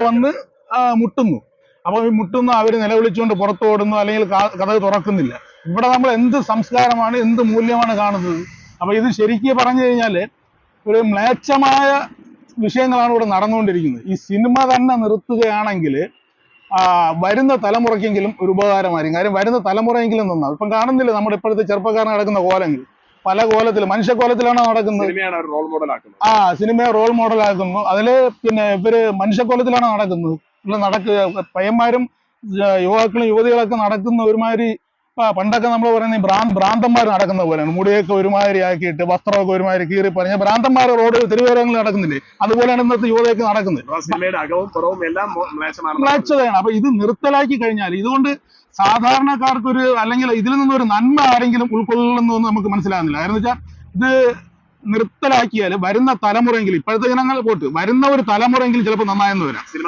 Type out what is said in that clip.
വന്ന് മുട്ടുന്നു. അപ്പോൾ ഈ മുട്ടുന്നു, അവർ നിലവിളിച്ചുകൊണ്ട് പുറത്തു ഓടുന്നു, അല്ലെങ്കിൽ കതക് തുറക്കുന്നില്ല. ഇവിടെ നമ്മൾ എന്ത് സംസ്കാരമാണ്, എന്ത് മൂല്യമാണ് കാണുന്നത്? അപ്പൊ ഇത് ശരിക്കും പറഞ്ഞു കഴിഞ്ഞാല് ഒരു മ്ലേച്ഛമായ വിഷയങ്ങളാണ് ഇവിടെ നടന്നുകൊണ്ടിരിക്കുന്നത്. ഈ സിനിമ തന്നെ നിർത്തുകയാണെങ്കിൽ വരുന്ന തലമുറയ്ക്കെങ്കിലും ഒരു ഉപകാരമായിരിക്കും. കാര്യം വരുന്ന തലമുറയെങ്കിലും നന്നാവും. ഇപ്പം കാണുന്നില്ല നമ്മുടെ ഇപ്പോഴത്തെ ചെറുപ്പക്കാരൻ നടക്കുന്ന കോലങ്ങൾ, പല കോലത്തിൽ മനുഷ്യക്കോലത്തിലാണ് നടക്കുന്നത്. സിനിമയെ റോൾ മോഡലാക്കുന്നു. അതില് പിന്നെ ഇവര് മനുഷ്യക്കോലത്തിലാണ് നടക്കുന്നത്. പയ്യന്മാരും യുവാക്കളും യുവതികളൊക്കെ നടക്കുന്ന ഒരുമാതിരി പണ്ടൊക്കെ നമ്മൾ പറയുന്ന ഭ്രാന്തന്മാർ നടക്കുന്ന പോലെയാണ്. മുടിയൊക്കെ ഒരുമാതിരി ആക്കിയിട്ട്, വസ്ത്രമൊക്കെ ഒരുമാതിരി കീറി പറഞ്ഞ ഭ്രാന്തന്മാർ റോഡ് തിരുവോരങ്ങളിൽ നടക്കുന്നില്ലേ, അതുപോലെയാണ് ഇന്നത്തെ യുവതയൊക്കെ നടക്കുന്നത്. മ്ലേച്ഛതയാണ്. അപ്പൊ ഇത് നിർത്തലാക്കി കഴിഞ്ഞാൽ ഇതുകൊണ്ട് സാധാരണക്കാർക്കൊരു, അല്ലെങ്കിൽ ഇതിൽ നിന്നൊരു നന്മ ആരെങ്കിലും ഉൾക്കൊള്ളുന്നു എന്ന് നമുക്ക് മനസ്സിലാകുന്നില്ല. കാരണം വെച്ചാൽ ഇത് നിർത്തലാക്കിയാൽ വരുന്ന തലമുറയെങ്കിലും, ഇപ്പോഴത്തെ ജനങ്ങൾ പോട്ട്, വരുന്ന ഒരു തലമുറയെങ്കിലും ചിലപ്പോൾ നന്നായെന്ന് വരാം.